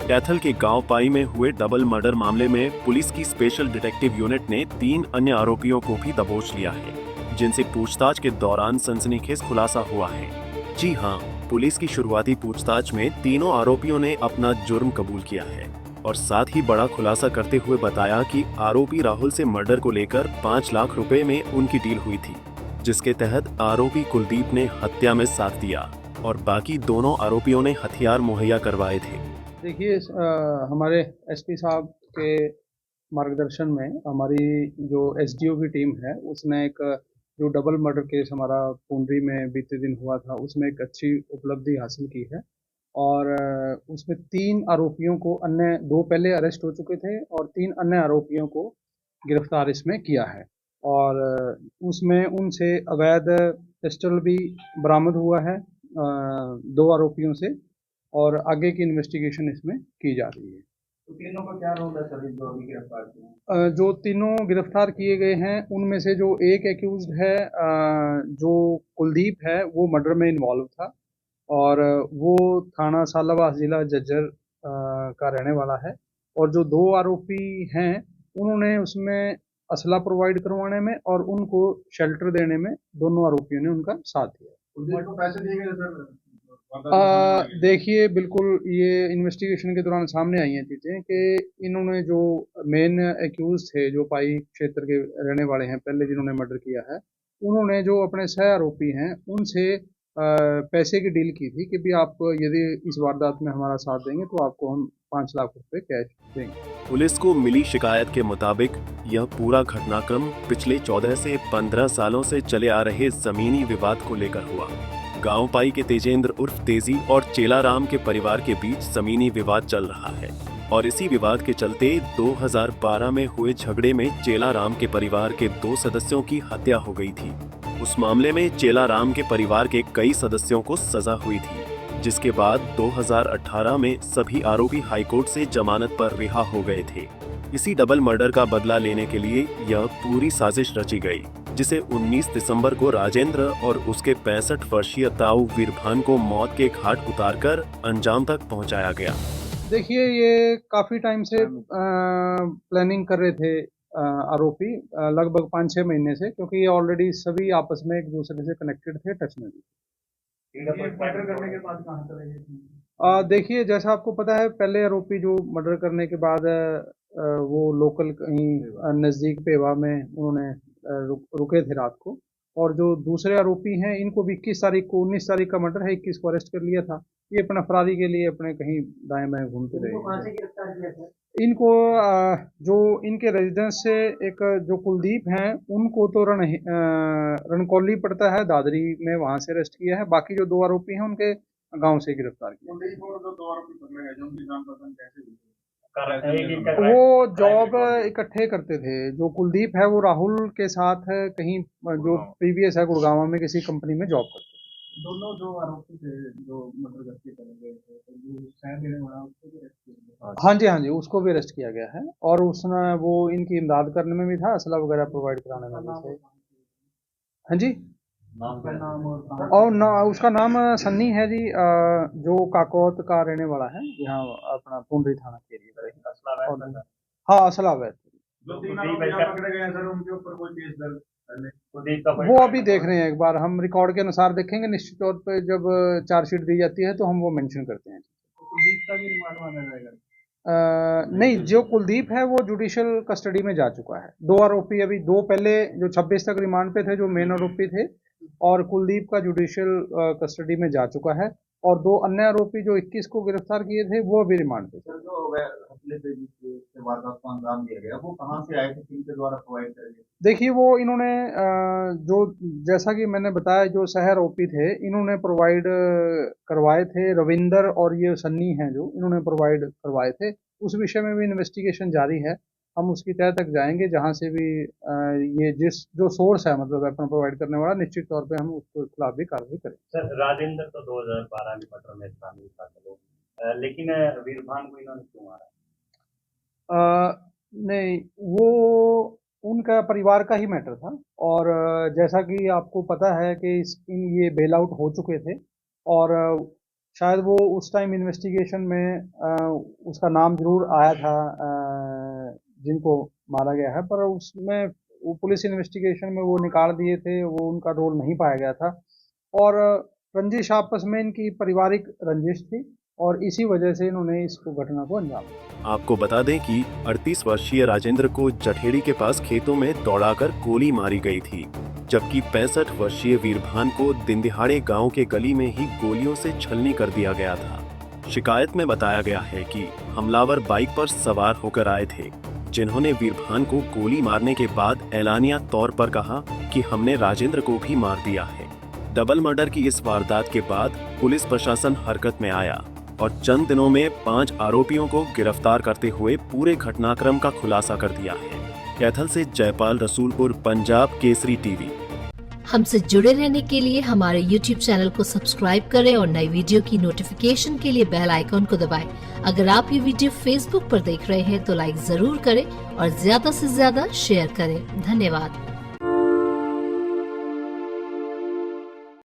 कैथल के गांव पाई में हुए डबल मर्डर मामले में पुलिस की स्पेशल डिटेक्टिव यूनिट ने 3 अन्य आरोपियों को भी दबोच लिया है, जिनसे पूछताछ के दौरान सनसनीखेज खुलासा हुआ है। जी हां, पुलिस की शुरुआती पूछताछ में तीनों आरोपियों ने अपना जुर्म कबूल किया है और साथ ही बड़ा खुलासा करते हुए बताया कि आरोपी राहुल से मर्डर को लेकर 5 लाख रुपए में उनकी डील हुई थी, जिसके तहत आरोपी कुलदीप ने हत्या में साथ दिया और बाकी दोनों आरोपियों ने हथियार मुहैया करवाए थे। देखिए, हमारे एसपी साहब के मार्गदर्शन में हमारी जो एसडीओ की टीम है उसने एक जो डबल मर्डर केस हमारा पुंडरी में बीते दिन हुआ था उसमें एक अच्छी उपलब्धि हासिल की है। और उसमें 3 आरोपियों को, अन्य 2 पहले अरेस्ट हो चुके थे और 3 अन्य आरोपियों को गिरफ्तार इसमें किया है। और उसमें उनसे अवैध पिस्टल भी बरामद हुआ है 2 आरोपियों से, और आगे की इन्वेस्टिगेशन इसमें की जा रही है। तो तीनों का क्या रोल है सर, जो अभी गिरफ्तार किए हैं? जो तीनों गिरफ्तार किए गए हैं उनमें से जो एक एक्यूज्ड है, जो कुलदीप है, वो मर्डर में इन्वॉल्व था और वो थाना सालावास जिला झज्जर का रहने वाला है। और जो 2 आरोपी हैं उन्होंने उसमें असला प्रोवाइड करवाने में और उनको शेल्टर देने में दोनों आरोपियों ने उनका साथ दिया। कुलदीप को पैसे दिए गए सर? देखिए, बिल्कुल ये इन्वेस्टिगेशन के दौरान सामने आई हैं चीज़ें कि इन्होंने जो मेन एक्यूज थे, जो पाई क्षेत्र के रहने वाले हैं, पहले जिन्होंने मर्डर किया है, उन्होंने जो अपने सह आरोपी हैं उनसे पैसे की डील की थी कि भी आप यदि इस वारदात में हमारा साथ देंगे तो आपको हम 5 लाख रुपए कैश देंगे। पुलिस को मिली शिकायत के मुताबिक यह पूरा घटनाक्रम पिछले 14 से 15 सालों से चले आ रहे जमीनी विवाद को लेकर हुआ। गांव पाई के तेजेंद्र उर्फ तेजी और चेलाराम के परिवार के बीच जमीनी विवाद चल रहा है और इसी विवाद के चलते 2012 में हुए झगड़े में चेलाराम के परिवार के 2 सदस्यों की हत्या हो गई थी। उस मामले में चेलाराम के परिवार के कई सदस्यों को सजा हुई थी, जिसके बाद 2018 में सभी आरोपी हाईकोर्ट से जमानत पर रिहा हो गए थे। इसी डबल मर्डर का बदला लेने के लिए यह पूरी साजिश रची गई, जिसे 19 दिसंबर को राजेंद्र और उसके 65 वर्षीय ताऊ वीरभान को मौत के घाट उतारकर अंजाम तक पहुंचाया गया। देखिए, ये काफ़ी टाइम से प्लानिंग कर रहे थे आरोपी, लगभग 5-6 महीने से, क्योंकि ये ऑलरेडी सभी आपस में एक दूसरे से कनेक्टेड थे, टच में भी। मर्डर करने के बाद कहाँ चले गए? देखिए, जैसा आपको पता है, पहले आरोपी जो मर्डर करने के बाद वो लोकल कहीं नज़दीक पेवा में उन्होंने रुके थे रात को। और जो दूसरे आरोपी हैं इनको भी 21 तारीख को, 19 तारीख का मर्डर है, 21 को अरेस्ट कर लिया था। ये अपना फरारी के लिए अपने कहीं दाएं बाएं घूमते रहे। कहाँ से गिरफ्तार किया था? इनको जो इनके रेजिडेंस से एक जो कुलदीप हैं उनको तो रणकौली पड़ता है, दादरी में, वहां से अरेस्ट किया है। बाकी जो 2 आरोपी हैं उनके गांव से गिरफ्तार किया। कुलदीप और जो 2 आरोपी पकड़े गए, उनकी जान पहचान कैसे हुई? वो जॉब इकट्ठे करते थे। जो कुलदीप है वो राहुल के साथ कहीं, जो प्रीवियस है, गुड़गांव में किसी कंपनी में जॉब करते थे। दोनों जो आरोपी थे जो मर्डर करके चले गए थे, तो जो शहर देने वाला उसको भी अरेस्ट किया गया? हाँ जी, हाँ जी, उसको भी अरेस्ट किया गया है और उसने वो इनकी इमदाद करने में भी था, असला वगैरह प्रोवाइड कराने में भी थे। हाँ जी, उसका नाम और और ना, उसका नाम सन्नी है जी, जो काकोत का रहने वाला है, यहाँ अपना पुंडरी थाना के एरिया का। हाँ, असला वैद। जो 3 आरोपी यहाँ पकड़े गए हैं सर, उनके ऊपर कोई केस दर्ज है? वो अभी देख रहे हैं, एक बार हम रिकॉर्ड के अनुसार देखेंगे। निश्चित तौर पे जब चार्जशीट दी जाती है तो हम वो मेंशन करते हैं। कुलदीप का भी रिमांड माना जाएगा? नहीं, जो कुलदीप है वो जुडिशियल कस्टडी में जा चुका है। 2 आरोपी अभी, 2 पहले जो 26 तक रिमांड पे थे, जो मेन आरोपी थे, और कुलदीप का जुडिशियल कस्टडी में जा चुका है। और 2 अन्य आरोपी जो 21 को गिरफ्तार किए थे वो अभी रिमांड पे थे। सर, जो हफ्ते पे जिस वारदात को अंजाम दिया गया, वो कहाँ से आए थे, किनके द्वारा प्रोवाइड करे गए? देखिए, वो इन्होंने जो, जैसा कि मैंने बताया, जो शहर आरोपी थे इन्होंने प्रोवाइड करवाए थे। रविंदर और ये सन्नी हैं जो, इन्होंने प्रोवाइड करवाए थे। उस विषय में भी इन्वेस्टिगेशन जारी है। हम उसकी तह तक जाएंगे, जहां से भी ये जो सोर्स है, मतलब वेपन प्रोवाइड करने वाला, निश्चित तौर पे हम उसके खिलाफ भी कार्रवाई करेंगे। सर, राजेंद्र तो 2012 में मर्डर में शामिल था, चलो, लेकिन वीरभान को इन्होंने क्यों मारा? नहीं, वो उनका परिवार का ही मैटर था। और जैसा कि आपको पता है कि ये बेल आउट हो चुके थे और शायद वो उस टाइम इन्वेस्टिगेशन में उसका नाम जरूर आया था जिनको मारा गया है, पर उसमें वो पुलिस इन्वेस्टिगेशन में वो निकाल दिए थे, वो उनका रोल नहीं पाया गया था। और रंजिश आपस में इनकी पारिवारिक रंजिश थी और इसी वजह से इन्होंने इस घटना को अंजाम दिया। आपको बता दें कि 38 वर्षीय राजेंद्र को जठेड़ी के पास खेतों में दौड़ाकर गोली मारी गई थी, जबकि 65 वर्षीय वीरभान को दिन दिहाड़े गाँव के गली में ही गोलियों से छलनी कर दिया गया था। शिकायत में बताया गया है कि हमलावर बाइक पर सवार होकर आए थे, जिन्होंने वीरभान को गोली मारने के बाद एलानिया तौर पर कहा कि हमने राजेंद्र को भी मार दिया है। डबल मर्डर की इस वारदात के बाद पुलिस प्रशासन हरकत में आया और चंद दिनों में 5 आरोपियों को गिरफ्तार करते हुए पूरे घटनाक्रम का खुलासा कर दिया है। कैथल से जयपाल रसूलपुर, पंजाब केसरी टीवी। हमसे जुड़े रहने के लिए हमारे YouTube चैनल को सब्सक्राइब करें और नई वीडियो की नोटिफिकेशन के लिए बेल आइकॉन को दबाएं। अगर आप ये वीडियो Facebook पर देख रहे हैं तो लाइक जरूर करें और ज्यादा से ज्यादा शेयर करें। धन्यवाद।